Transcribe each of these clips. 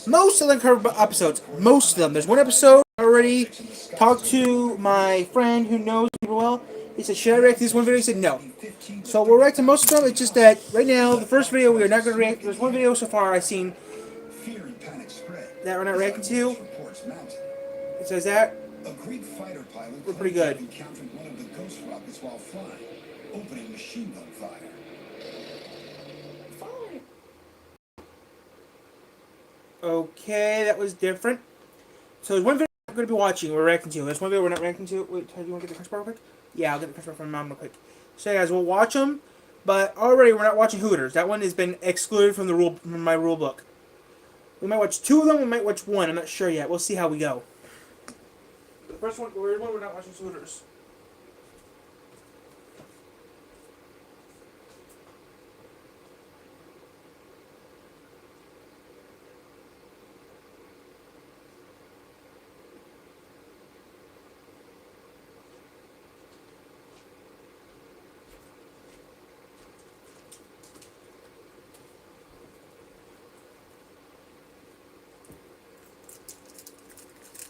most of the Undercover episodes. Most of them. There's one episode I already talked to my friend who knows me well. He said, "Should I react to this one video?" He said, "No." So we'll react to most of them. It's just that right now, the first video we are not going to react. There's one video so far I've seen that we're not reacting to. It says that we're pretty good. Okay, that was different. So there's one video we're going to be watching, we're reacting to. There's one video we're not reacting to. Wait, do you want to get the crunch bar real quick? Yeah, I'll get the crunch bar from my mom real quick. So guys, we'll watch them, but already we're not watching Hooters. That one has been excluded from my rule book. We might watch two of them, we might watch one. I'm not sure yet. We'll see how we go. The first one, we're not watching Hooters.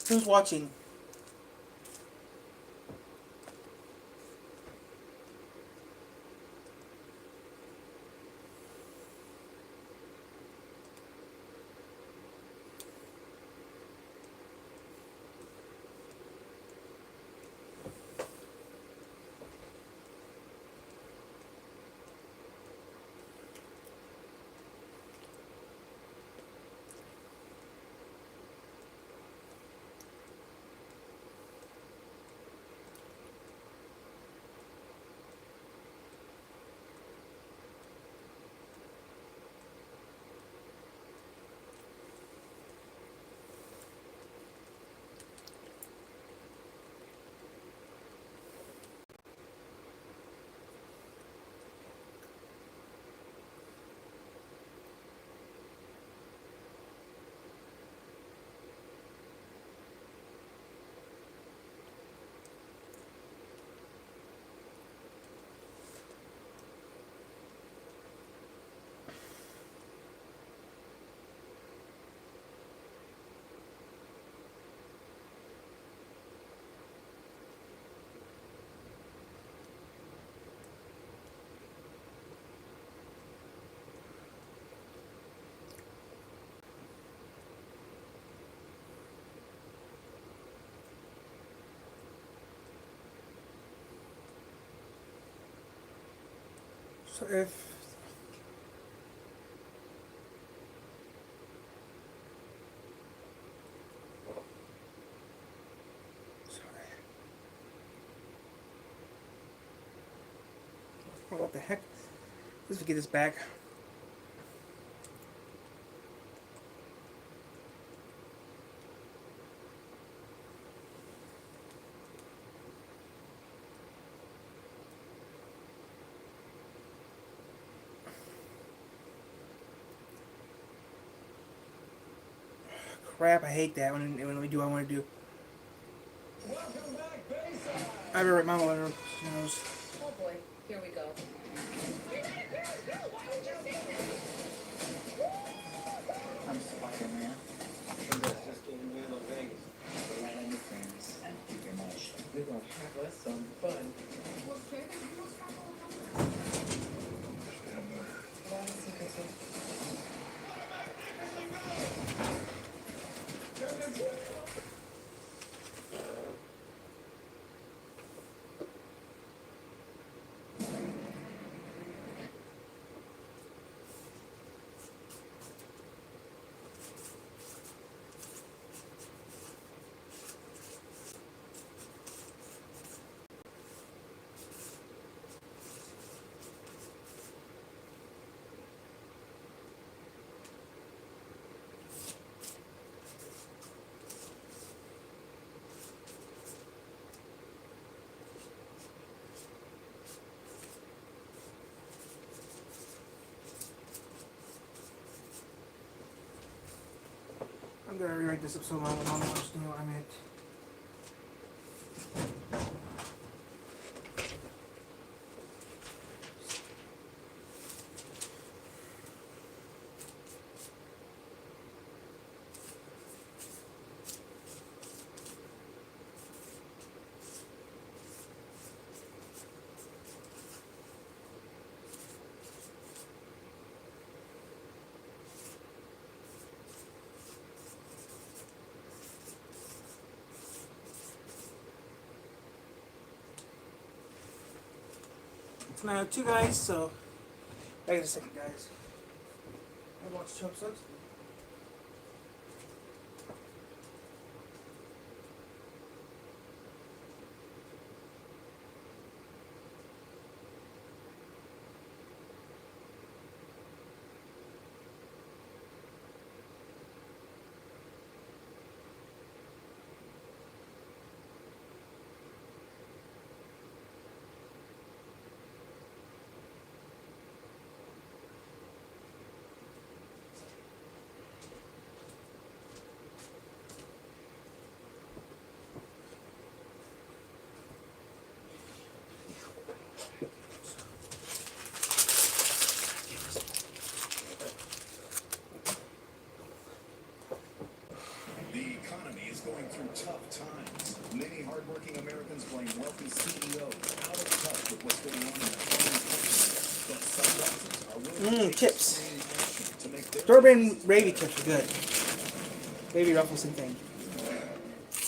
Who's watching? So if what the heck? Let's get this back. Crap, I hate that when we do what I want to do. I have it right, Mama knows. Oh boy, here we go. I'm Spider-Man. Just getting rid of Vegas. Let any friends and keep your mouth shut. We're gonna have us some fun. I'm gonna rewrite this up so Mama knows what I meant. Tonight I have two guys, so back in a second, guys. I watched two episodes. The economy is going through tough times. Many hardworking Americans blame wealthy CEOs out of touch with what's going on in their own countries. But some bosses are willing to take Chips. extreme action to make their Strawberry and gravy chips are good. Gravy ruffles and thing.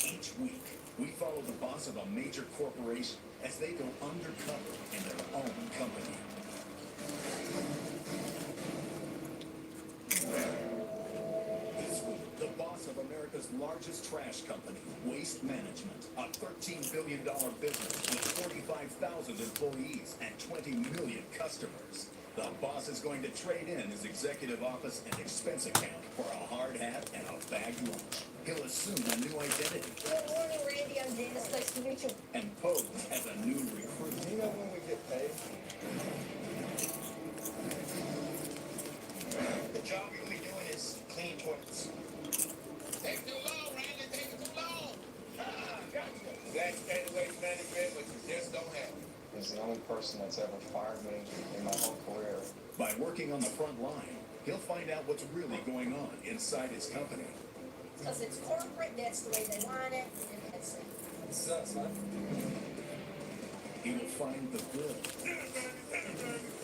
Each week, we follow the boss of a major corporation as they go undercover in their own company. This week, the boss of America's largest trash company, Waste Management, a $13 billion business with 45,000 employees and 20 million customers. The boss is going to trade in his executive office and expense account for a hard hat and a bagged lunch. He'll assume a new identity. Good morning, Randy. I'm Janice. Nice to meet you. And pose as a new recruit. Do you know when we get paid? The job you're gonna be doing is clean toilets. Take too long, Randy. Take too long. Gotcha. Glad you paid the waste management, but you just don't have it. He's the only person that's ever fired me in my whole career. By working on the front line, he'll find out what's really going on inside his company. Because it's corporate, that's the way they want it, and that's it. It sucks, huh? He will find the good.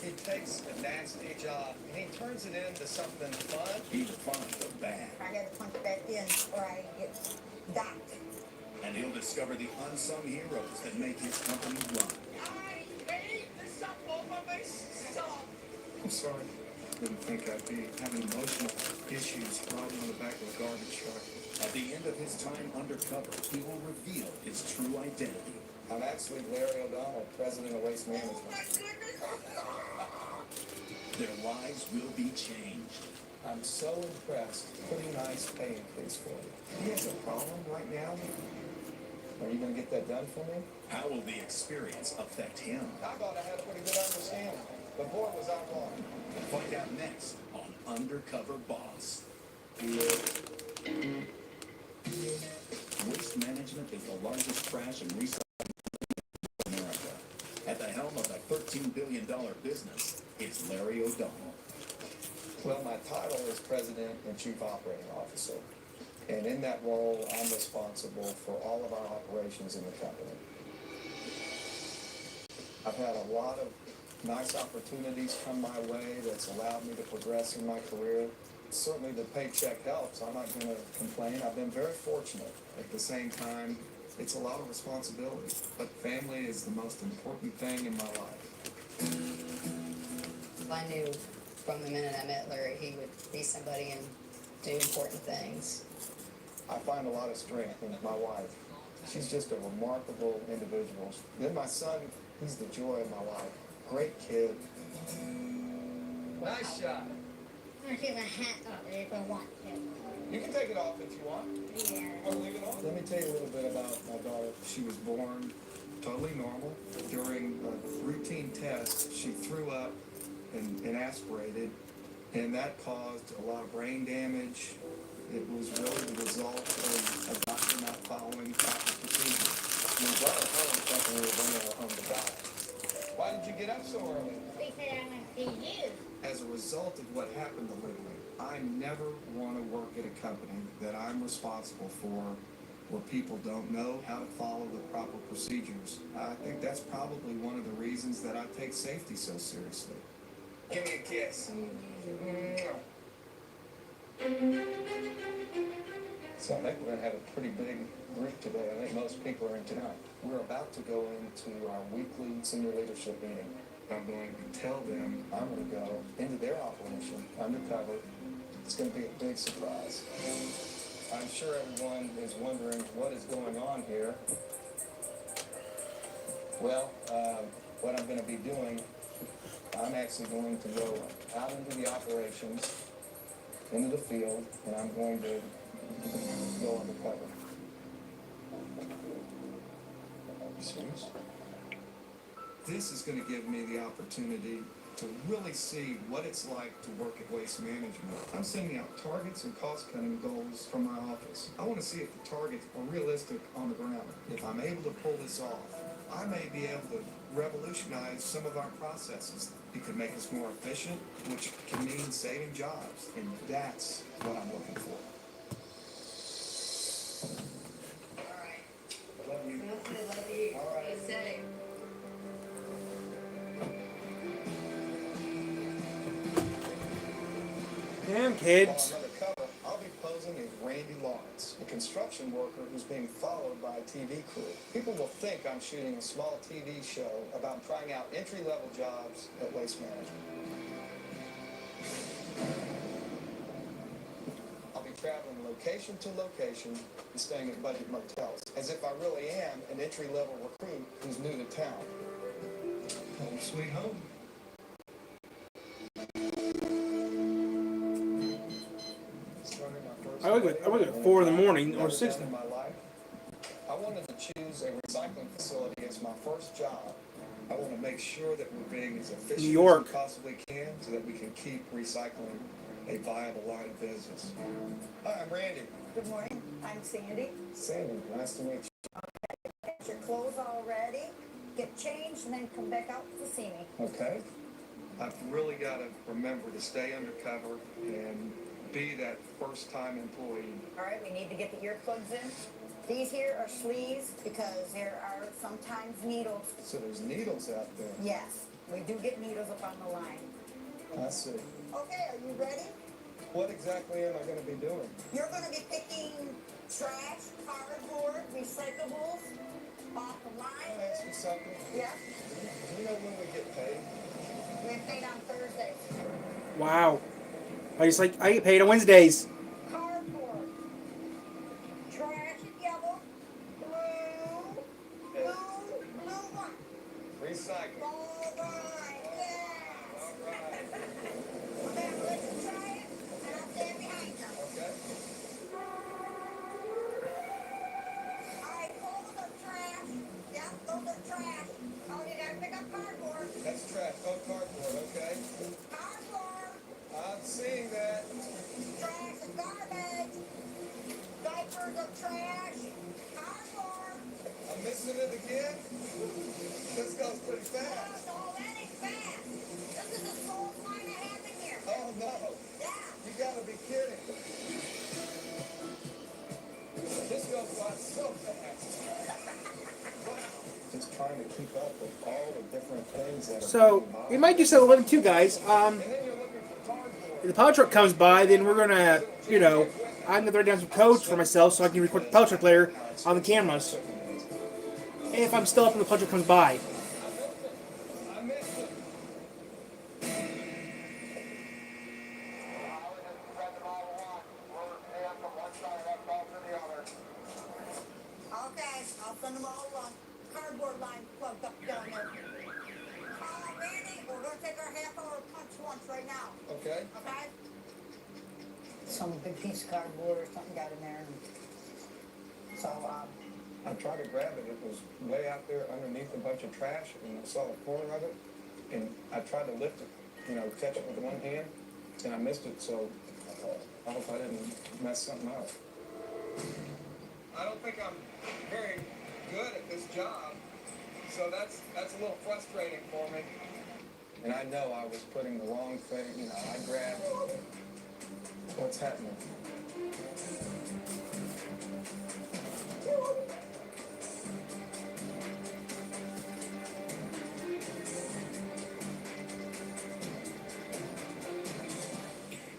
He takes a nasty job and he turns it into something fun. He will find the bad. I gotta punch back in or I get docked. And he'll discover the unsung heroes that make his company run. I hate this up over my stuff. I'm sorry. Didn't think I'd be having emotional issues riding on the back of a garbage truck. At the end of his time undercover, he will reveal his true identity. I'm actually Larry O'Donnell, president of Waste Oh Management. my goodness. Their lives will be changed. I'm so impressed. Pretty nice pay increase for you. He has a problem right now. Are you going to get that done for me? How will the experience affect him? I thought I had a pretty good understanding. The board was out wrong. We'll find out next on Undercover Boss. Waste Management is the largest trash and recycling in America. At the helm of the $13 billion business is Larry O'Donnell. Well, my title is President and Chief Operating Officer. And in that role, I'm responsible for all of our operations in the company. I've had a lot of nice opportunities come my way that's allowed me to progress in my career. Certainly the paycheck helps. I'm not going to complain. I've been very fortunate. At the same time, it's a lot of responsibility. But family is the most important thing in my life. I knew from the minute I met Larry he would be somebody and do important things. I find a lot of strength in my wife. She's just a remarkable individual. Then my son, he's the joy of my life. Great kid. Nice shot. I'm gonna take my hat off if I want to. You can take it off if you want. Yeah. Or leave it on. Let me tell you a little bit about my daughter. She was born totally normal. During a routine test, she threw up and aspirated, and that caused a lot of brain damage. It was really the result of a doctor not following proper procedures. We brought her home thinking we were bringing her home to die. Why did you get up so early? They said I'm gonna see you. As a result of what happened to Lily, I never want to work at a company that I'm responsible for where people don't know how to follow the proper procedures. I think that's probably one of the reasons that I take safety so seriously. Give me a kiss. So I think we're going to have a pretty big group today. I think most people are in tonight. We're about to go into our weekly senior leadership meeting. I'm going to tell them I'm going to go into their operation undercover. It's going to be a big surprise. I'm sure everyone is wondering what is going on here. Well, what I'm going to be doing, I'm actually going to go out into the operations, into the field, and I'm going to go undercover. Serious? This is going to give me the opportunity to really see what it's like to work at Waste Management. I'm sending out targets and cost-cutting goals from my office. I want to see if the targets are realistic on the ground. If I'm able to pull this off, I may be able to revolutionize some of our processes. It could make us more efficient, which can mean saving jobs, and that's what I'm looking for. All right. Love you. Love you. All right. Stay safe. Damn, While kids. I'm undercover, I'll be posing as Randy Lawrence, a construction worker who's being followed by a TV crew. People will think I'm shooting a small TV show about trying out entry-level jobs at Waste Management. I'll be traveling location to location and staying at budget motels, as if I really am an entry-level recruit who's new to town. Home sweet home. I wake up at 4 in the morning or 6. In my life, I wanted to choose a recycling facility as my first job. I want to make sure that we're being as efficient New York. as we possibly can so that we can keep recycling a viable line of business. Hi, I'm Randy. Good morning, I'm Sandy. Sandy, nice to meet you. Get your clothes all ready, get changed, and then come back out to see me. Okay. I've really got to remember to stay undercover and be that first-time employee. All right, we need to get the earplugs in. These here are sleeves because there are sometimes needles. So there's needles out there. Yes, we do get needles up on the line. I see. Okay, are you ready? What exactly am I going to be doing? You're going to be picking trash, cardboard, recyclables off the Can I line. ask you something? Yes, Do you know when we get paid? we get paid on Thursday. Wow. I get paid on Wednesdays. Cardboard, trash yellow, blue one. Recycle. All right, yes. All right. Okay, I'm going to try it, and I'll stand behind you. Okay. All right, those are trash. Yep, those are trash. Oh, you gotta pick up cardboard. That's trash. Oh, cardboard. Okay. Cardboard, I'm seeing that. trash and garbage. Diapers are trash. Cardboard. I'm missing it again. This goes pretty fast. Oh, that ain't fast. This is the slowest line I have in here. Oh no. Yeah. You gotta be kidding. This goes by so fast. Wow. Just trying to keep up with all the different things that are So, going by. we might do something 11 too, guys. And then you're looking for cardboard. If the power truck comes by, then we're gonna, I'm gonna write down some codes for myself so I can record the power truck later on the cameras. If I'm still up when the power truck comes by. I missed it. Okay, I'll send them all along. Cardboard line plugged up down there. Randy, we're gonna take our half-hour punch lunch right now. Okay. Okay? Some big piece of cardboard or something got in there. So, I tried to grab it. It was way out there underneath a bunch of trash, and I saw the corner of it, and I tried to lift it, catch it with one hand, and I missed it, so I hope I didn't mess something up. I don't think I'm very good at this job, so that's a little frustrating for me. And I know I was putting the wrong thing, I grabbed what's happening.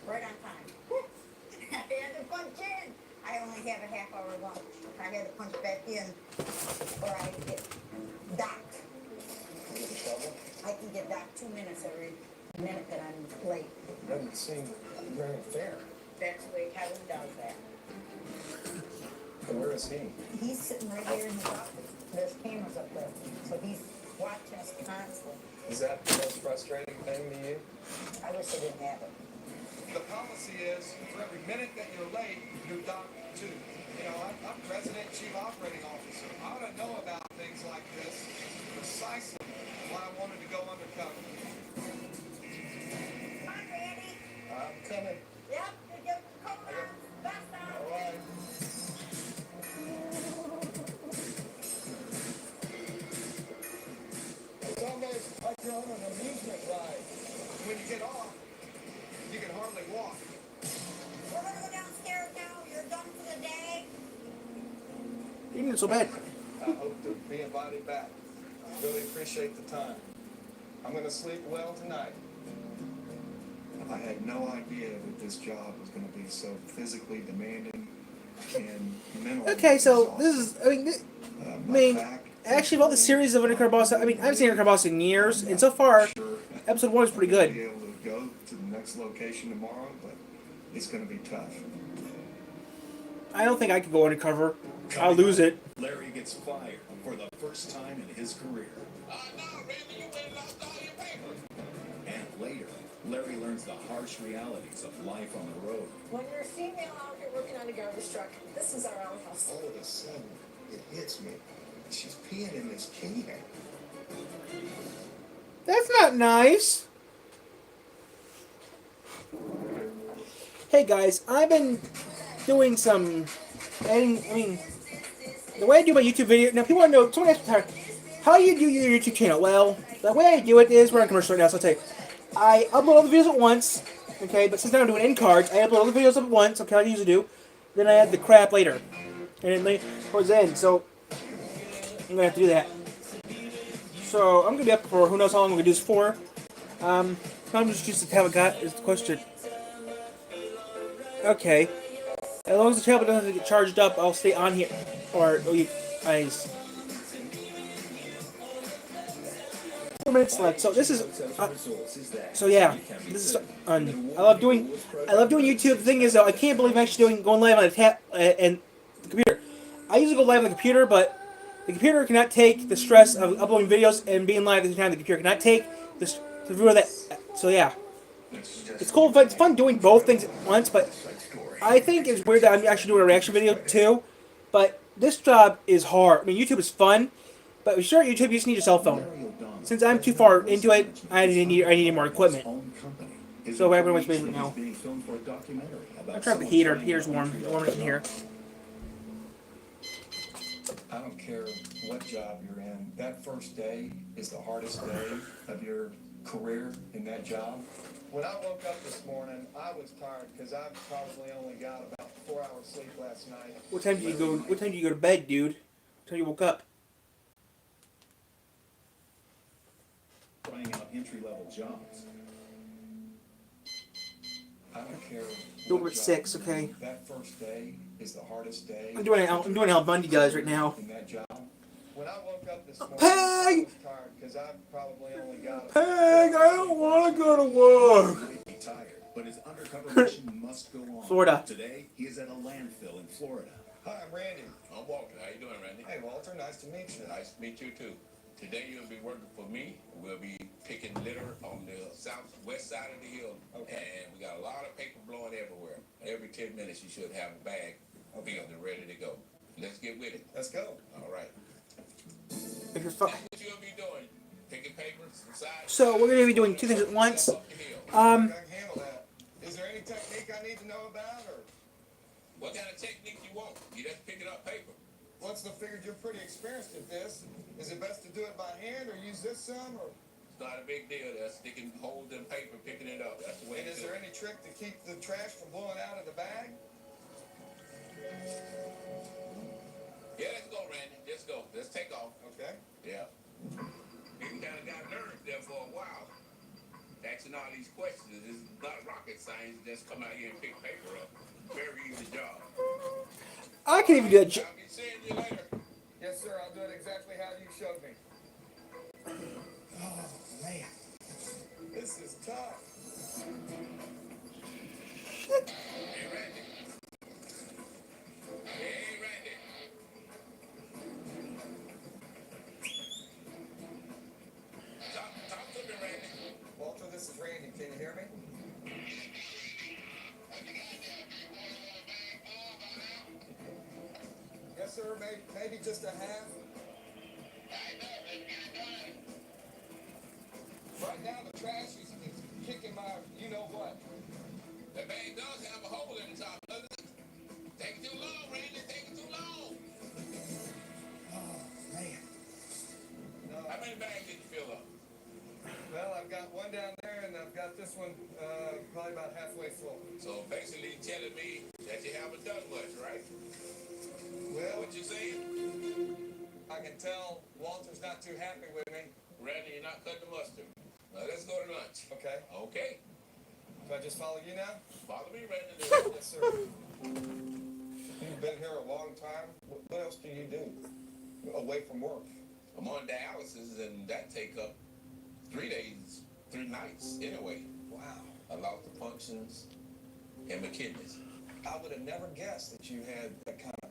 right on time. I had to punch in. I only have a half-hour lunch. I had to punch back in or I get docked. You in trouble? I can give back 2 minutes every minute that I'm late. Doesn't seem very fair. That's the way Kevin does that. Where is he? He's sitting right here in his office. There's cameras up there. So he's watching us constantly. Is that the most frustrating thing to you? I wish I didn't have it. The policy is for every minute that you're late, you're docked 2. You know, I'm President and Chief Operating Officer. I ought to know about things like this precisely why I wanted to go undercover. Come on, Randy. I'm coming. Yep, you get the coat on. Vest on. All right. It's almost like you're on an amusement ride. When you get off, you can hardly walk. We're gonna go downstairs now. You're done for the day. Even so bad. I hope to be invited back. I really appreciate the time. I'm going to sleep well tonight. I had no idea that this job was going to be so physically demanding and mentally. Okay, so this is, my back actually about the series of Undercover Boss, I haven't seen Undercover Boss in years, and so far, sure episode 1 is pretty I'll good. be able to go to the next location tomorrow, but it's going to be tough. I don't think I could go undercover. I'll lose it. Larry gets fired for the first time in his career. No, Randy, you went and lost all your papers. And later, Larry learns the harsh realities of life on the road. When you're a female out here working on a garbage truck, this is our own house. All of a sudden, it hits me. She's peeing in this can. That's not nice. Hey guys, I've been doing some editing, the way I do my YouTube video, now people want to know, someone asked me, how do you do your YouTube channel? Well, the way I do it is, we're on commercial right now, so I'll tell you. I upload all the videos at once, okay, but since now I'm doing end cards, I upload all the videos at once, okay, like I usually do, then I add the crap later, and then towards the end, so I'm going to have to do that. So, I'm going to be up for who knows how long I'm going to do this for. I'm just have a got is the question. Okay. As long as the tablet doesn't get charged up, I'll stay on here. Or, oh, you guys. 4 minutes left. So this is. So yeah, this is. I love doing YouTube. The thing is, though, I can't believe I'm actually going live on a tab and the computer. I usually go live on the computer, but the computer cannot take the stress of uploading videos and being live at the time. The computer cannot take the view of that. So yeah, it's cool. But it's fun doing both things at once. But I think it's weird that I'm actually doing a reaction video too. But this job is hard. I mean, YouTube is fun, but if you're at YouTube, you just need your cell phone. Since I'm too far into it, I need more equipment. So we're much basement now. I'm trying the heater. The heater's warm. Warm in here. I don't care what job you're in. That first day is the hardest day of your career in that job. When I woke up this morning, I was tired because I probably only got about 4 hours sleep last night. What time do you go? What time do you go to bed, dude? What time you woke up? Trying out entry-level jobs. I don't care. Go what at job 6, you're okay. in. That first day is the hardest day. I'm doing how Bundy does right now. In that job. When I woke up this morning, Peg! I was tired because I probably only got. Peg, I don't want to go to work. He may be tired, but his undercover mission must go on. Florida. Today, he is at a landfill in Florida. Hi, I'm Randy. I'm Walter. How you doing, Randy? Hey, Walter. Nice to meet you. Nice to meet you, too. Today you'll be working for me. We'll be picking litter on the southwest side of the hill. Okay. And we got a lot of paper blowing everywhere. Every 10 minutes you should have a bag filled and ready to go. Let's get with it. Let's go. All right. If you're fu- That's what you'll be doing. Picking papers from side to So side, we're gonna be doing 2 things at once. up the hill. I can handle that. Is there any technique I need to know about, or What kind of technique you want? You just picking up paper. what's the figured you're pretty experienced at this? Is it best to do it by hand or use this some, or It's not a big deal. That's sticking, hold them paper, picking it up. That's the way and to is do there it. any trick to keep the trash from blowing out of the bag? Yeah, let's go, Randy. Let's go. Let's take off. Okay. Yeah. You kind of got nerves there for a while. Asking all these questions. It's not rocket science. Just come out here and pick paper up. Very easy job. I can even do that. I'll be seeing you later. Yes, sir. I'll do it exactly how you showed me. Oh, man. This is tough. Hey, Randy. Hey, Randy. Talk to me, Randy. Walter, this is Randy. Can you hear me? Yes, sir. Maybe just a half. Right now, the trash is kicking my you-know-what. The bag does have a hole in the top, doesn't it? Take too long, Randy. Take it too long. Oh, man. No. How many bags did you fill up? Well, I've got one down there, and I've got this one probably about halfway full. So basically telling me that you haven't done much, right? Well, What you saying? I can tell Walter's not too happy with me. Randy, you're not cutting the mustard. Now let's go to lunch. Okay. Okay. Do I just follow you now? Follow me, Randy. Yes, sir. You've been here a long time. What else do you do away from work? I'm on dialysis, and that take up 3 days, 3 nights anyway. Wow. I lost the functions in my kidneys. I would have never guessed that you had that kind of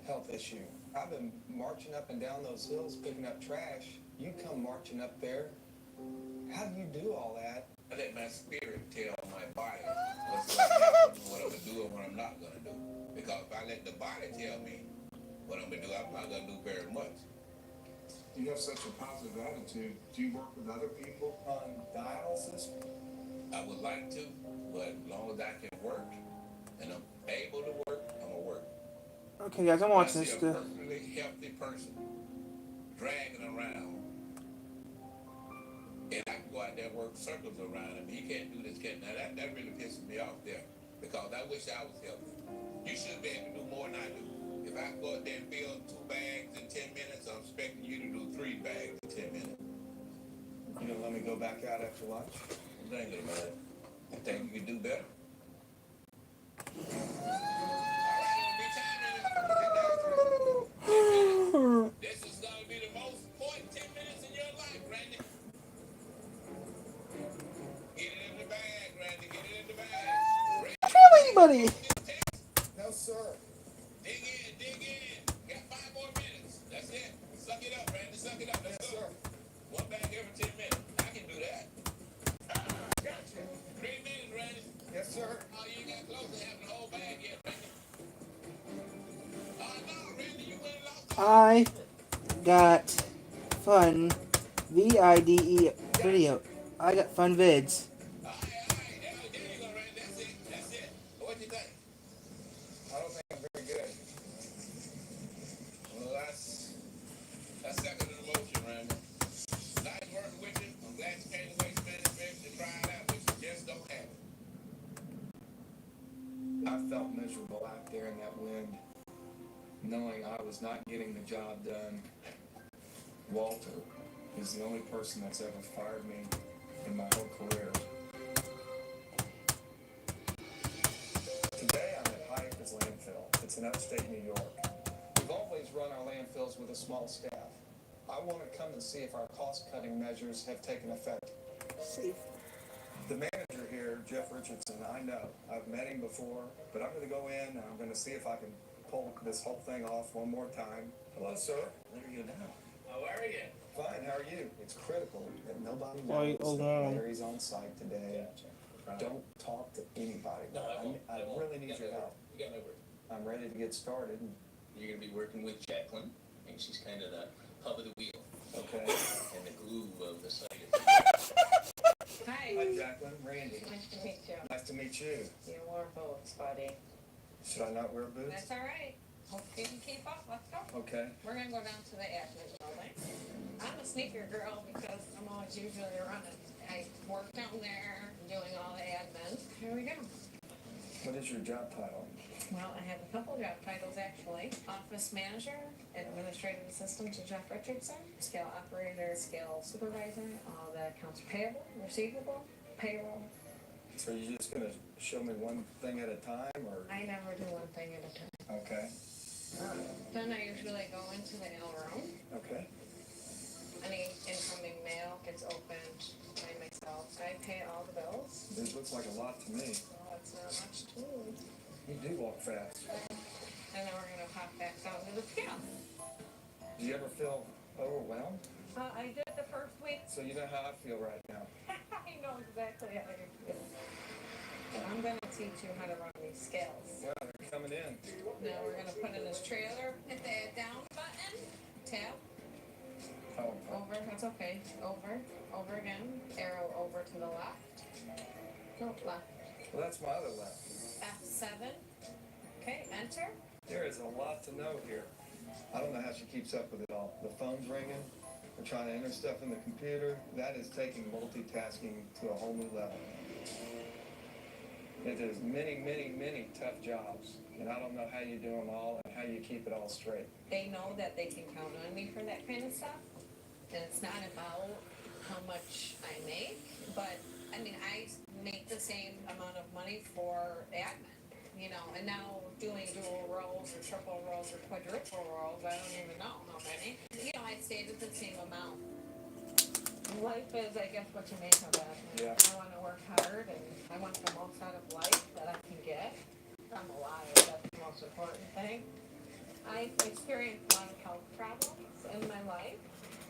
health issue. I've been marching up and down those hills picking up trash. You come marching up there. How do you do all that? I let my spirit tell my body what's going to happen, what I'm going to do, and what I'm not going to do. Because if I let the body tell me what I'm going to do, I'm not going to do very much. You have such a positive attitude. Do you work with other people? On dialysis? I would like to, but as long as I can work and I'm able to work, I'm going to work. Okay, guys, I'm watching I this. see a perfectly healthy person dragging around, and I can go out there and work circles around him. He can't do this, can't. Now that really pisses me off there, because I wish I was healthy. You should be able to do more than I do. If I go out there and fill 2 bags in 10 minutes, I'm expecting you to do 3 bags in 10 minutes. You gonna let me go back out after lunch? I'm thinking about it. I think you can do better. This is going to be the most important 10 minutes in your life, Randy. Get it in the bag, Randy. Get it in the bag. Kill anybody! No, sir. Dig in, dig in. Got 5 more minutes. That's it. Suck it up, Randy. Suck it up. Let's Yes, go. sir. 1 bag every 10 minutes. I can do that. Gotcha. 3 minutes, Randy. Yes, sir. Oh, you ain't got close to having the whole bag yet, Randy. Oh, no, Randy. You went and lost the I got fun VIDE video. I got fun vids. All right. There you go, Randy. That's it. What you think? I don't think I'm very good. Well, that's second in the motion, Randy. Nice working with you. I'm glad you came to Waste Management to try it out, but you just don't have it. I felt miserable out there in that wind, knowing I was not getting the job done. Walter is the only person that's ever fired me in my whole career. Today I'm at Hyak's landfill. It's in upstate New York. We've always run our landfills with a small staff. I want to come and see if our cost-cutting measures have taken effect. Safe. The manager here, Jeff Richardson, I know. I've met him before, but I'm going to go in and I'm going to see if I can pull this whole thing off one more time. Hello, sir. Where are you now? How are you? Fine, how are you? It's critical that nobody Why, knows that alone? Larry's on site today. Don't talk to anybody. I really need your help. You got no work. I'm ready to get started. You're going to be working with Jacqueline, and she's kind of the hub of the wheel Okay. and the glue of the site. Hi. Hi, Jacqueline. Randy. Nice to meet you. Nice to meet you. You wore boots, buddy. Should I not wear boots? That's all right. Hope you can keep up. Let's go. Okay. We're gonna go down to the admin building. I'm a sneaker girl because I'm always usually running. I work down there, doing all the admin. Here we go. What is your job title? Well, I have a couple job titles actually. Office manager, administrative assistant to Jeff Richardson, scale operator, scale supervisor, all the accounts payable, receivable, payroll. So you're just going to show me one thing at a time, or? I never do one thing at a time. Okay. Then I usually go into the mail room. Okay. Any incoming mail gets opened by myself. I pay all the bills. This looks like a lot to me. Well, it's not much to me. You do walk fast. And then we're gonna pop back down to the scale. Do you ever feel overwhelmed? I did the first week. So you know how I feel right now. I know exactly how you feel. I'm gonna teach you how to run these scales. Well, they're coming in. Now we're gonna put in this trailer, hit the down button, tap, Oh, over, that's okay, over again, arrow over to the left. No, left. well, that's my other left. F7. Okay, enter. There is a lot to know here. I don't know how she keeps up with it all. The phone's ringing. We're trying to enter stuff in the computer. That is taking multitasking to a whole new level. It is many, many, many tough jobs. And I don't know how you do them all and how you keep it all straight. They know that they can count on me for that kind of stuff. And it's not about how much I make, but I mean, I make the same amount of money for admin, you know, and now doing dual roles or triple roles or quadruple roles, I don't even know how many. You know, I stayed at the same amount. Life is, I guess, what you make of it. Yeah. I want to work hard and I want the most out of life that I can get. I'm alive, that's the most important thing. I experienced a lot of health problems in my life.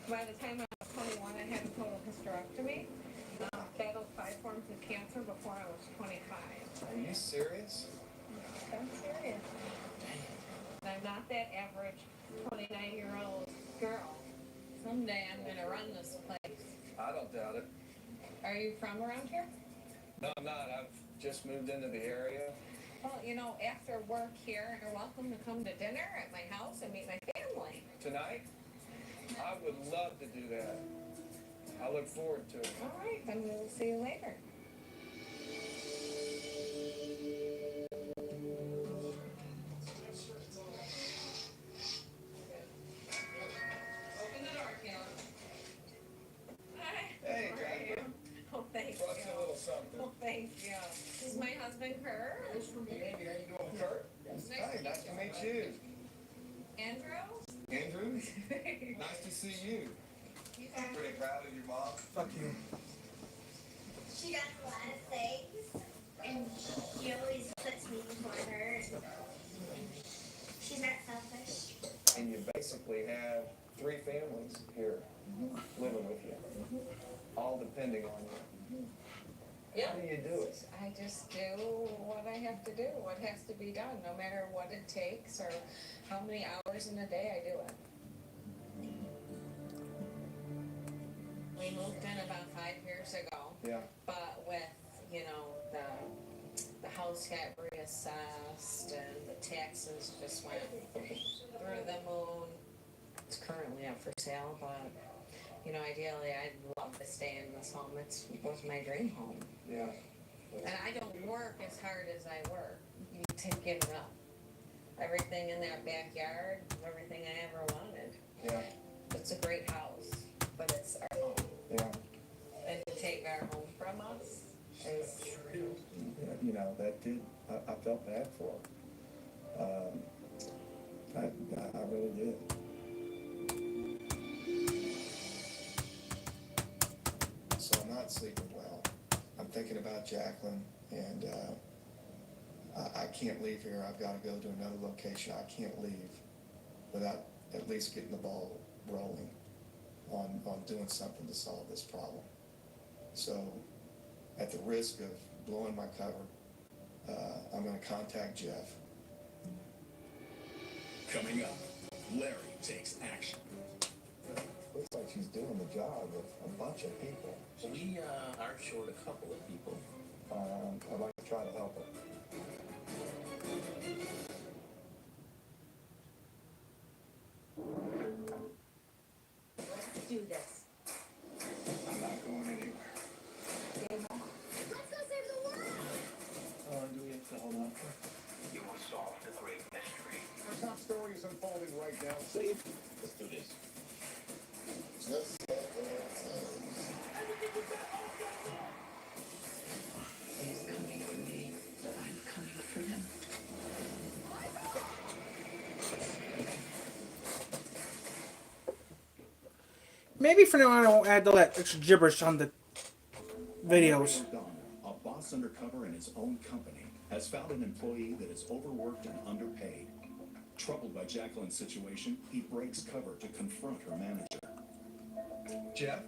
By the time I was 21, I had a total hysterectomy. Battled 5 forms of cancer before I was 25. Are you serious? I'm serious. I'm not that average 29-year-old girl. Someday I'm gonna run this place. I don't doubt it. Are you from around here? No, I'm not. I've just moved into the area. Well, you know, after work here, you're welcome to come to dinner at my house and meet my family. Tonight? I would love to do that. I look forward to it. All right, then we'll see you later. Open the door, Caleb. Hi. Hey, How are you? Oh, thank Brought you a you. little something. Oh, thank you. This is my husband, Kurt. Hey, how you doing, Kurt? Hi, nice to meet you. Andrew? Andrew? Nice to see you. I'm pretty proud of your mom. Fuck you. She does a lot of things, and she always puts me before her. She's not selfish. And you basically have 3 families here living with you, all depending on you. Yeah. How do you do it? I just do what I have to do, what has to be done, no matter what it takes or how many hours in a day I do it. We moved in about 5 years ago, Yeah. but with, you know, the house got reassessed and the taxes just went through the moon. It's currently up for sale, but, you know, ideally I'd love to stay in this home. It was my dream home. Yeah. And I don't work as hard as I work to give it up. Everything in that backyard, everything I ever wanted. Yeah. It's a great house, but it's our home. Yeah. And to take our home from us is, You know, that did, I felt bad for her. I really did. So I'm not sleeping well. I'm thinking about Jacqueline, and I can't leave here. I've got to go to another location. I can't leave without at least getting the ball rolling on doing something to solve this problem. So, at the risk of blowing my cover, I'm going to contact Jeff. Coming up, Larry takes action. Looks like she's doing the job with a bunch of people. We are short a couple of people. I'd like to try to help her. Let's do this. I'm not going anywhere. Let's go save the world! How long do we have to hold on for? You will solve the great mystery. Our top story is unfolding right now. See? Let's do this. He's coming for me, but I'm coming for him. Maybe for now on I won't add all that extra gibberish on the videos. A boss undercover in his own company, has found an employee that is overworked and underpaid. Troubled by Jacqueline's situation, he breaks cover to confront her manager. Jeff?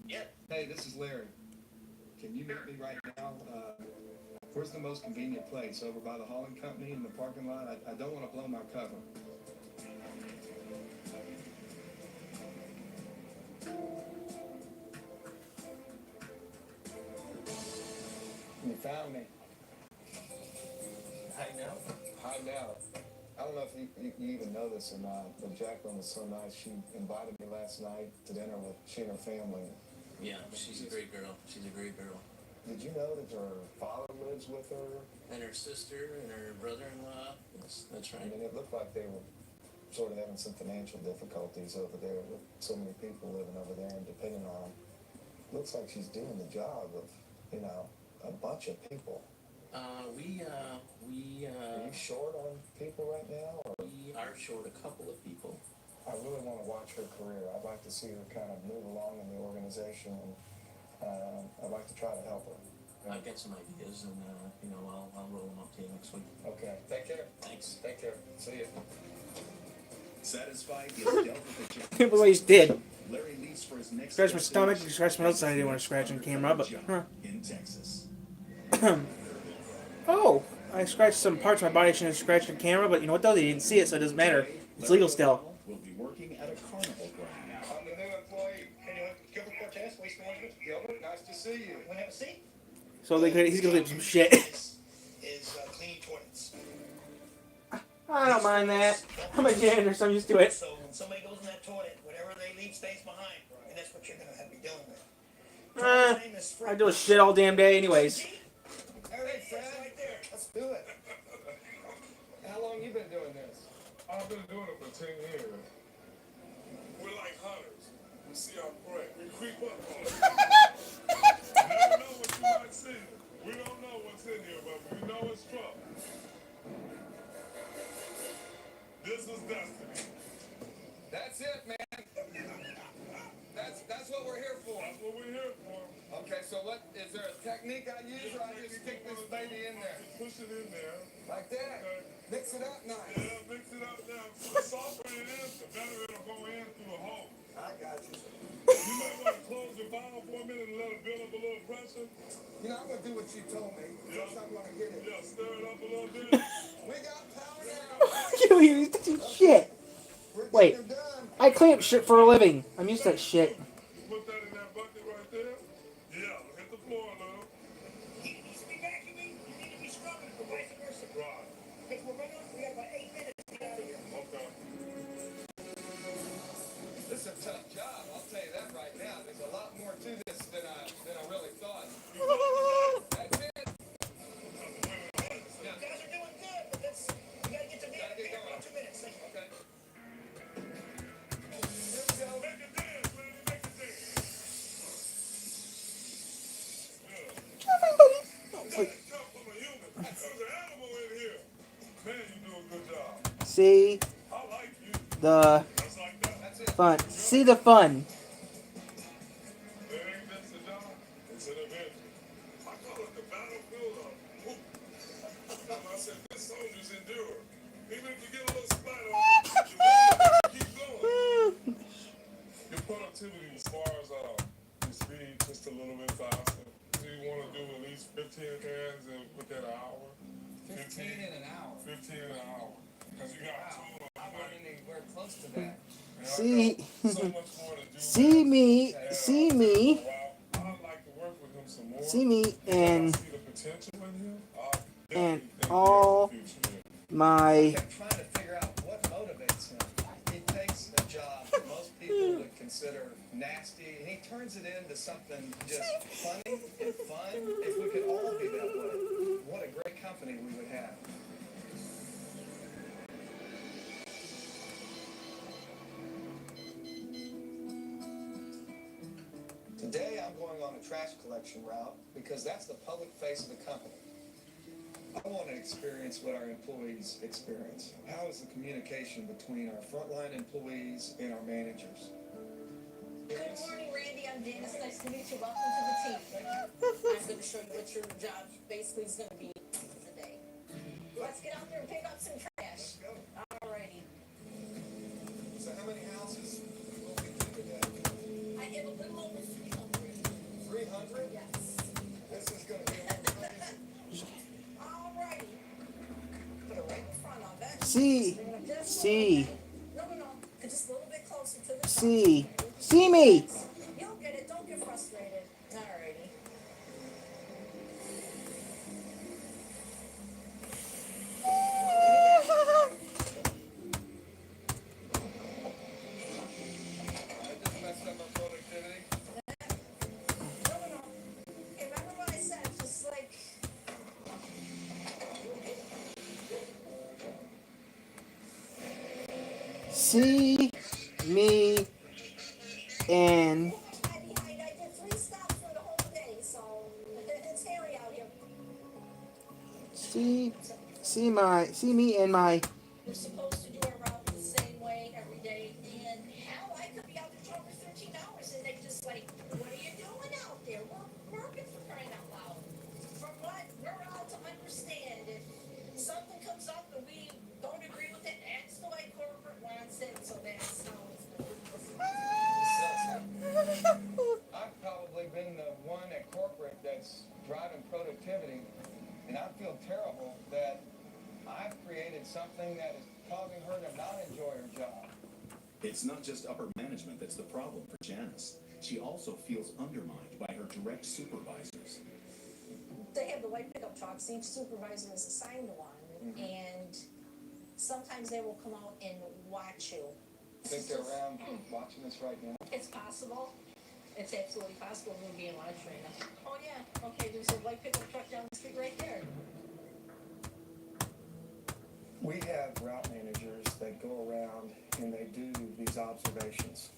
Yeah. Hey, this is Larry. Can you meet me right now? Where's the most convenient place? Over by the hauling company in the parking lot? I don't want to blow my cover. You found me. Hi now. Hi now. I don't know if you even know this or not, but Jacqueline was so nice. She invited me last night to dinner with she and her family. Yeah, she's a great girl. She's a great girl. Did you know that her father lives with her? And her sister and her brother-in-law. Yes, that's I right. mean, it looked like they were sort of having some financial difficulties over there with so many people living over there and depending on them. Looks like she's doing the job of, a bunch of people. Are you short on people right now? Or? We are short a couple of people. I really want to watch her career. I'd like to see her kind of move along in the organization, and I'd like to try to help her. I've got some ideas, and I'll roll them up to you next week. Okay. Take care. Thanks. Take care. See you. Satisfied, he has dealt with the I can't believe he's dead. Larry leaves for his next Scratch my stomach, destination, scratch my outside. I didn't want to scratch on camera, but in Texas. Oh, I scratched some parts of my body I shouldn't have scratched on camera, but you know what though? They didn't see it, so it doesn't matter. It's legal still. Will be working at a carnival ground. I'm the new employee. Gilbert Cortez, Waste Management. Gilbert, nice to see you. Want to have a seat? So he's gonna leave some shit. Is clean toilets. I don't mind that. I'm a janitor, so I'm used to it. So when somebody goes in that toilet, whatever they leave stays behind, and that's what you're going to have to be dealing with. I do shit all damn day anyways. Hey, Fred, right there. Let's do it. How long you been doing this? I've been doing it for 10 years. We're like hunters. We see our prey. We creep up on it. You never know what you might see. We don't know what's in here, but we know it's trouble. This is destiny. That's it, man. That's what we're here for. That's what we're here for. Okay, so what is there a technique I use or I just stick this baby in there? Push it in there. Like that? Okay. Mix it up nice. Yeah, mix it up now. The softer it is, the better it'll go in through the hole. I got you. You might want to close your valve for a minute and let it build up a little pressure. I'm going to do what you told me. Yeah. First I'm going to get it. Yeah, stir it up a little bit. We got power now. You he's touching shit. We're Wait, getting her done. I clamp shit for a living. I'm used to that shit. Put that in that bucket right there. Yeah, hit the floor a little. He needs to be vacuuming, you need to be scrubbing, or vice versa. Right. Because we got about 8 minutes to get out of here. Okay. This is a tough job. I'll tell you that right now. There's a lot more to this than I really thought. That's it. You guys are doing good, but you got to get to me in about 2 minutes. Okay. Make it dance, man. Make it dance. Good. That come from a human. There's an animal in here. Man, you do a good job. See I like you. the Just like that. That's it. fun. See the fun. It ain't just a job. It's an adventure. I call it the battlefield of hoop. I said, this soldiers endure. Even if you get a little splatter on you keep going. Your productivity as far as your speed, just a little bit faster. Do you want to do at least 15 hands and within an hour? 15 in an hour. 15 in an hour. Because you got two of I'm them. not anywhere close to that. See, So much more to do. see me, see me, I'd like to work with him some more. see me, I and see the potential in him. I and definitely think all he has a future here. my I'm trying to figure out what motivates him. He takes a job that most people would consider nasty, and he turns it into something just funny and fun. If we could all be that way, what a great company we would have. Today I'm going on a trash collection route because that's the public face of the company. I want to experience what our employees experience. How is the communication between our frontline employees and our managers? Good morning, Randy. I'm Janice. Nice to meet you. Welcome to the team. I'm going to show you what your job basically is going to be today. Let's get out there and pick up some trash. Alrighty. So how many houses will we do today? I have a little over 300. 300? Yes. This is going to be a little crazy. Alrighty. Put it right in front of it. See. Bring it up just a See. little bit. No. Just a little bit closer to the top. See. See me. You'll get it. Don't get frustrated. Alrighty. That just messed up our productivity. No. Hey, remember what I said? Just like... See me and I did 3 stops for the whole day, so it's hairy out here. see me and my We're supposed to do our route the same way every day, and hell, I could be out there for 13 hours, and they just like, what are you doing out there? We're working for crying out loud. From what we're out to understand, if something comes up and we don't agree with it, that's the way corporate wants it, so that's how it's I've probably been the one at corporate that's driving productivity, and I feel terrible that I've created something that is causing her to not enjoy her job. It's not just upper management that's the problem for Janice. She also feels undermined by her direct supervisors. They have the white pickup trucks, each supervisor is assigned one, and sometimes they will come out and watch you. Think they're around watching this right now? It's possible. It's absolutely possible we're being watched right now. Oh yeah, okay, there's a white pickup truck down the street right there. We have route managers that go around and they do these observations.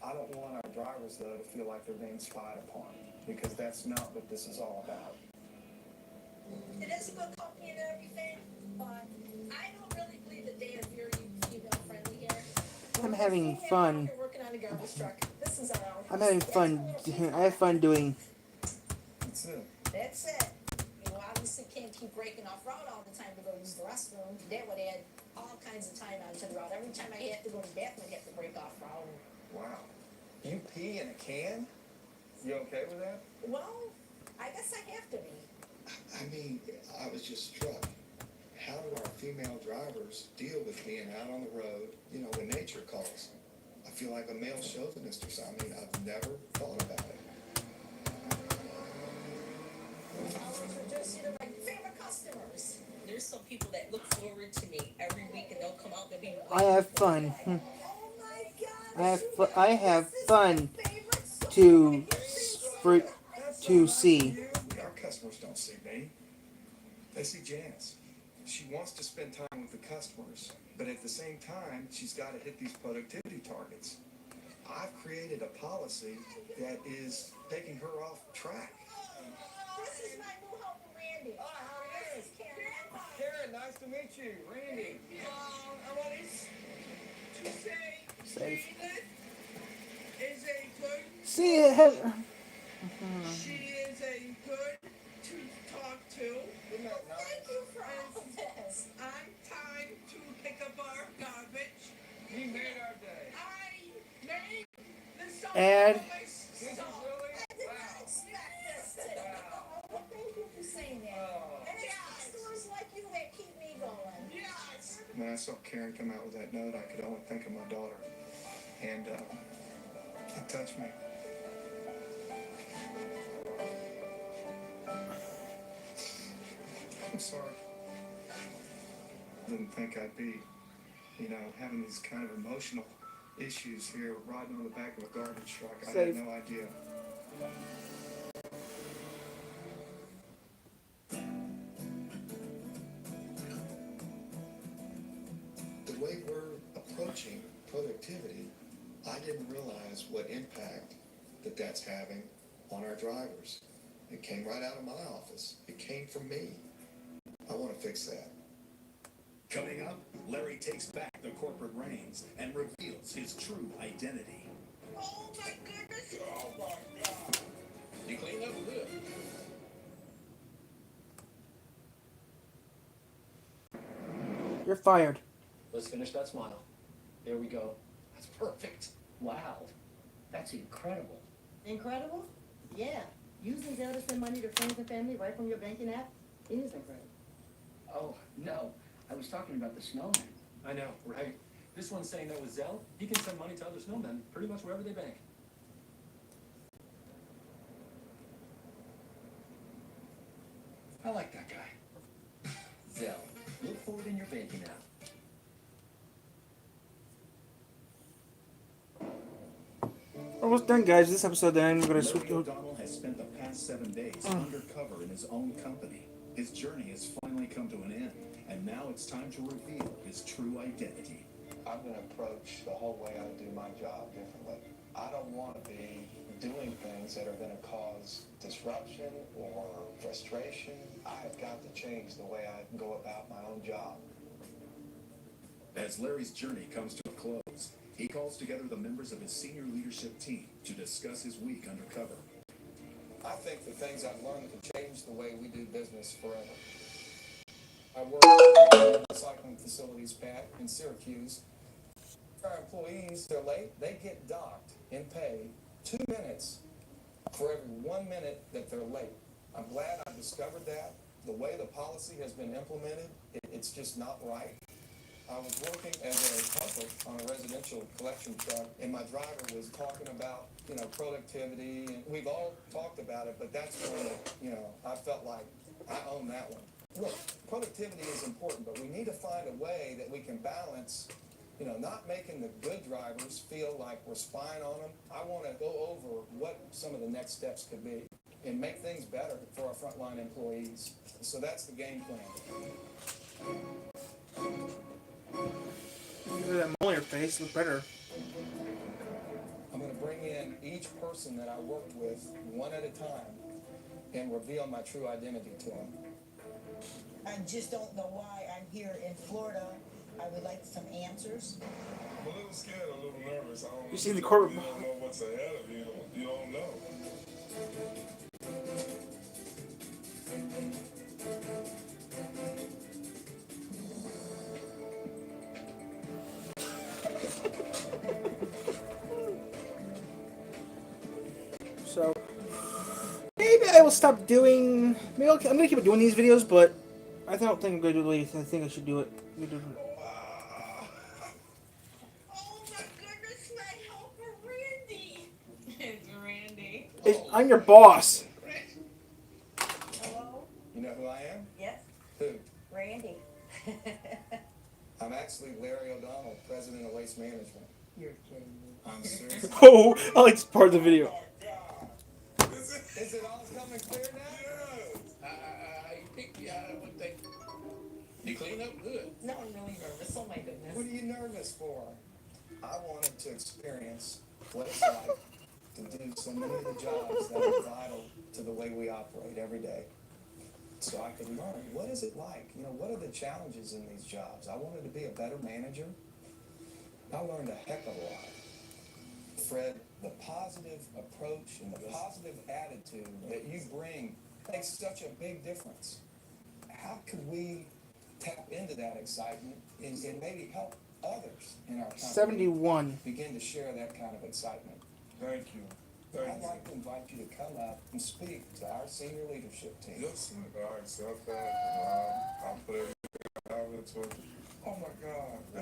I don't want our drivers, though, to feel like they're being spied upon, because that's not what this is all about. It is a good company and everything, but I don't really believe that they are very female friendly here. I'm having fun. We're working on a garbage truck. This is our own. I'm having fun. I have fun doing. That's it. That's it. You obviously can't keep breaking off route all the time to go use the restroom. That would add all kinds of time onto the route. Every time I have to go to the bathroom, I have to break off route. Wow. You pee in a can? You okay with that? Well, I guess I have to be. I mean, I was just struck. How do our female drivers deal with being out on the road, you know, when nature calls? I feel like a male chauvinist or something. I've never thought about it. I'll introduce you to my favorite customers. There's some people that look forward to me every week, and they'll come out and they'll be. I have fun. Oh my God! I have fun to see. Our customers don't see me. They see Janice. She wants to spend time with the customers, but at the same time, she's got to hit these productivity targets. I've created a policy that is taking her off track. This is my new helper, Randy. This is Karen. Karen, nice to meet you. Randy. I wanted to say Safe. Judith is a good. See it. She is a good to talk to. Isn't that nice? Thank you for all of this. On time to pick up our garbage. You made our day. I made this song Add. for myself. This is really? I did not expect this today. Well, thank you for saying that. Oh. And it's customers like you that keep me going. Yes. When I saw Karen come out with that note, I could only think of my daughter. And it touched me. I'm sorry. I didn't think I'd be, having these kind of emotional issues here, riding on the back of a garbage truck. I had no idea. The way we're approaching productivity, I didn't realize what impact that's having on our drivers. It came right out of my office. It came from me. I want to fix that. Coming up, Larry takes back the corporate reins and reveals his true identity. Oh my goodness. Oh my God. You clean up good. You're fired. Let's finish that smile. There we go. That's perfect. Wow. That's incredible. Incredible? Yeah. Using Zelle to send money to friends and family right from your banking app is incredible. Oh, no. I was talking about the snowman. I know, right? This one's saying that with Zelle, he can send money to other snowmen pretty much wherever they bank. I like that guy. Zelle. Look for it in your banking app. Almost done, guys. This episode, then we're gonna switch. Larry O'Donnell has spent the past 7 days undercover in his own company. His journey has finally come to an end, and now it's time to reveal his true identity. I'm going to approach the whole way I do my job differently. I don't want to be doing things that are going to cause disruption or frustration. I've got to change the way I go about my own job. As Larry's journey comes to a close, he calls together the members of his senior leadership team to discuss his week undercover. I think the things I've learned can change the way we do business forever. I work at the recycling facilities, Pat, in Syracuse. Our employees, they're late, they get docked in pay 2 minutes for every 1 minute that they're late. I'm glad I discovered that. The way the policy has been implemented, it's just not right. I was working as a helper on a residential collection truck, and my driver was talking about, productivity, and we've all talked about it, but that's one that, I felt like I own that one. Look, productivity is important, but we need to find a way that we can balance, not making the good drivers feel like we're spying on them. I want to go over what some of the next steps could be and make things better for our frontline employees. So that's the game plan. Look at that mole on your face. Look better. I'm going to bring in each person that I worked with one at a time and reveal my true identity to them. I just don't know why I'm here in Florida. I would like some answers. I'm a little scared, a little nervous. I don't You see the corporate. You don't know what's ahead of you. You don't know. So maybe I will stop doing. Maybe I'm gonna keep doing these videos, but I don't think I'm gonna do the latest. I think I should do it. Oh my goodness, my helper Randy. It's Randy. I'm your boss. Hello? You know who I am? Yes? Who? Randy. I'm actually Larry O'Donnell, president of Waste Management. You're kidding me. I'm serious. Oh, I like this part of the video. Is it all coming clear now? You picked me out one thing. You clean up good. No, I'm really nervous. Oh my goodness. What are you nervous for? I wanted to experience what it's like to do so many of the jobs that are vital to the way we operate every day. So I could learn, what is it like? What are the challenges in these jobs? I wanted to be a better manager. I learned a heck of a lot. Fred, the positive approach and the positive attitude that you bring makes such a big difference. How could we tap into that excitement and maybe help others in our company 71. begin to share that kind of excitement? Thank you. I'd like to invite you to come up and speak to our senior leadership team. Yes, sir. I accept that. I'll put everything out into it. Oh my God. Oh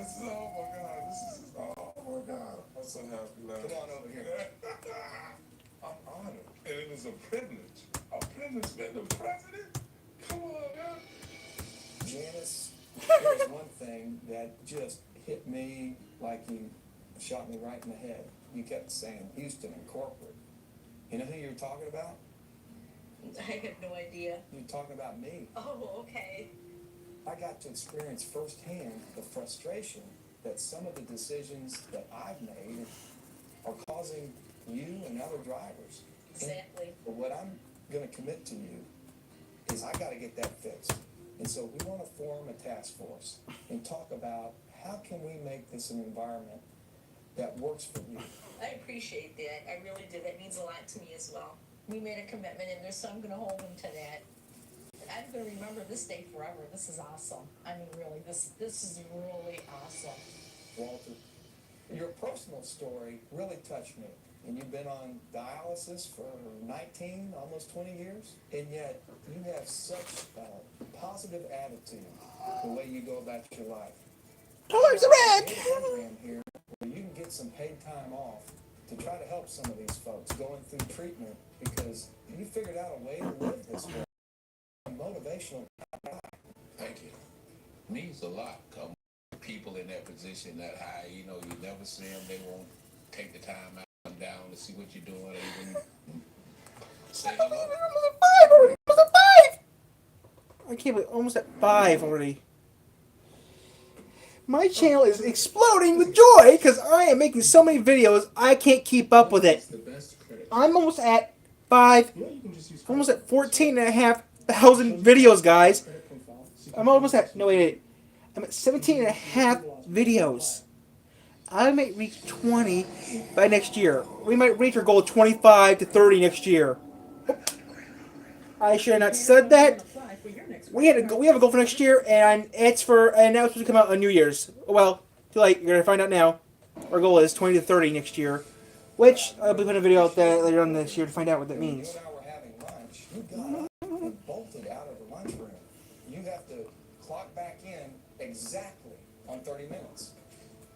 my God. I'm so happy now. Come on over here. I'm honored. And it was a privilege. A privilege being the president? Come on, man. Janice, there's one thing that just hit me like you shot me right in the head. You kept saying Houston and corporate. You know who you're talking about? I have no idea. You're talking about me. Oh, okay. I got to experience firsthand the frustration that some of the decisions that I've made are causing you and other drivers. Exactly. But what I'm going to commit to you is I got to get that fixed. And so we want to form a task force and talk about how can we make this an environment that works for you. I appreciate that. I really do. That means a lot to me as well. We made a commitment in there, so I'm going to hold him to that. I'm going to remember this day forever. This is awesome. I mean, really, this is really awesome. Walter, your personal story really touched me. And you've been on dialysis for 19, almost 20 years, and yet you have such a positive attitude the way you go about your life. Towards the red! There's a program here where you can get some paid time off to try to help some of these folks going through treatment because you figured out a way to live this way. A motivational guy. Thank you. Means a lot. Come people in that position that high, you know, you never see them. They won't take the time out to come down to see what you're doing or even say hello. I can't believe almost at 5 already. My channel is exploding with joy because I am making so many videos I can't keep up with it. I'm almost at 5, almost at 14,500 videos, guys. I'm almost at, no wait, I'm at 17,500 videos. I might reach 20 by next year. We might reach our goal of 25 to 30 next year. I should have not said that. We have a goal for next year, and now it's supposed to come out on New Year's. Well, too late. You're gonna find out now. Our goal is 20 to 30 next year, which I'll be putting a video out there later on this year to find out what that means. You and I were having lunch. You got up and bolted out of the lunchroom. You have to clock back in exactly on 30 minutes.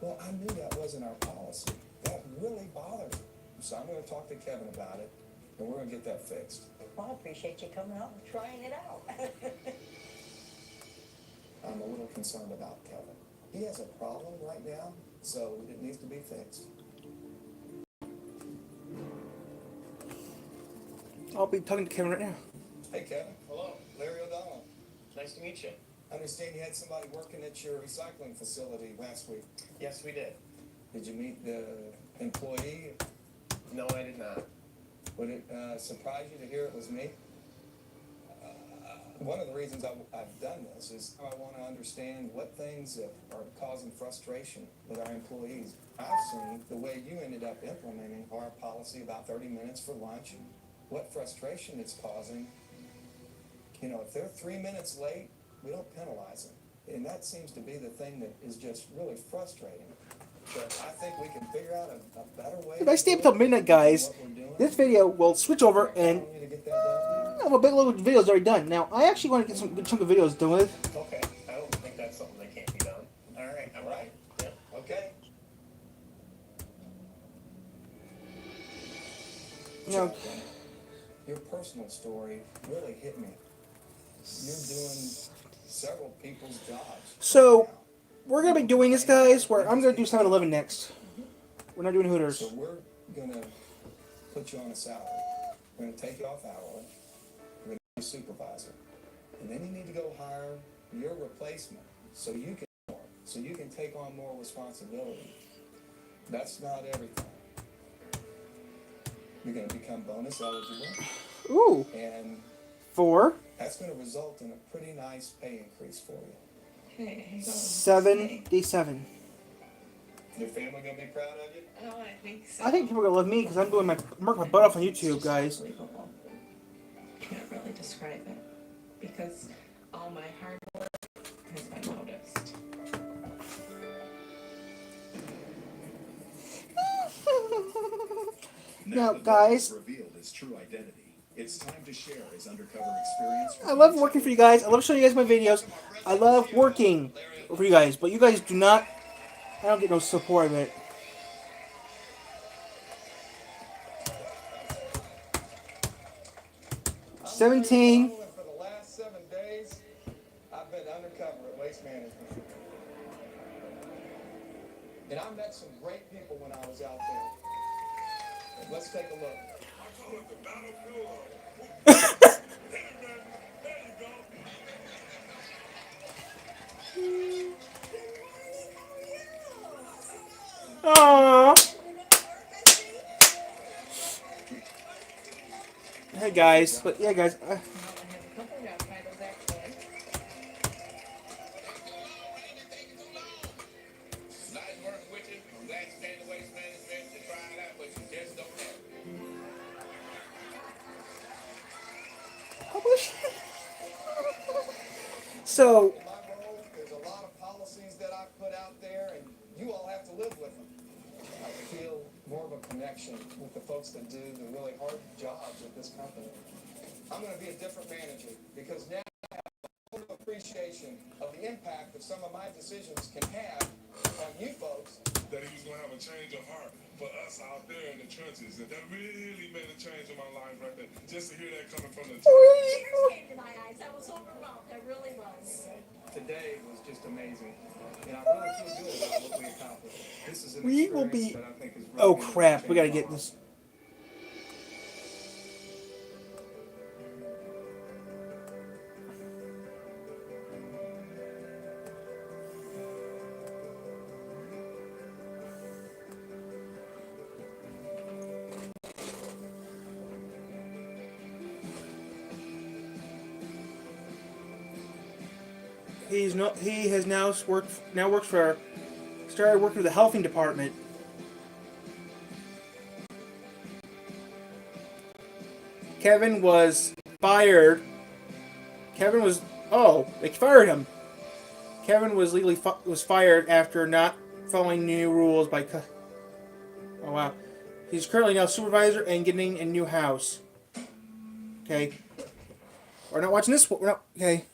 Well, I knew that wasn't our policy. That really bothered me. So I'm going to talk to Kevin about it, and we're going to get that fixed. Well, I appreciate you coming out and trying it out. I'm a little concerned about Kevin. He has a problem right now, so it needs to be fixed. I'll be talking to Kevin right now. Hey, Kevin. Hello. Larry O'Donnell. Nice to meet you. I understand you had somebody working at your recycling facility last week. Yes, we did. Did you meet the employee? No, I did not. Would it surprise you to hear it was me? One of the reasons I've done this is I want to understand what things are causing frustration with our employees. I've seen the way you ended up implementing our policy about 30 minutes for lunch, what frustration it's causing. You know, if they're 3 minutes late, we don't penalize them. And that seems to be the thing that is just really frustrating. But I think we can figure out a better way. If I stay up till midnight, guys, this video will switch over and I have a big little videos already done. Now, I actually want to get some good chunk of videos done with. Okay. I don't think that's something that can't be done. All right. I'm right. Yeah. Okay. Now, your personal story really hit me. You're doing several people's jobs. So, we're going to be doing this, guys, where I'm going to do 7-Eleven next. We're not doing Hooters. So we're going to put you on a salary. We're going to take you off hourly. We're going to be a supervisor. And then you need to go hire your replacement so you can take on more responsibility. That's not everything. You're going to become bonus eligible. Ooh. And 4. that's going to result in a pretty nice pay increase for you. 77. Your family going to be proud of you? Oh, I think so. I think people are going to love me because I'm working my butt off on YouTube, guys. Can't really describe it because all my hard work has been noticed. Now, guys, revealed his true identity. It's time to share his undercover experience. I love working for you guys. I love showing you guys my videos. I love working for you guys, but you guys do not. I don't get no support of it. $17. For the last 7 days, I've been undercover at Waste Management. And I met some great people when I was out there. Let's take a look. I call it the battlefield of... There you go. Aww. Hey guys, but yeah, guys. Nice working with you. I'm glad you came to waste management to try it out, but you just don't have it. So, In my role, there's a lot of policies that I've put out there, and you all have to live with them. I feel more of a connection with the folks that do the really hard jobs at this company. I'm going to be a different manager because now I have a full appreciation of the impact that some of my decisions can have on you folks. That he was going to have a change of heart for us out there in the trenches. And that really made a change in my life right there. Just to hear that coming from the top. Tears came to my eyes. I was overwhelmed. I really was. Today was just amazing. And I really feel good about what we accomplished. This is an we will experience be. that I think is really Oh gonna crap! We change gotta my get life. this. He has now works for started working for the healthing department. Kevin was fired. Kevin was they fired him. Kevin was legally was fired after not following new rules by. Oh wow, he's currently now supervisor and getting a new house. Okay, we're not watching this. We're not okay.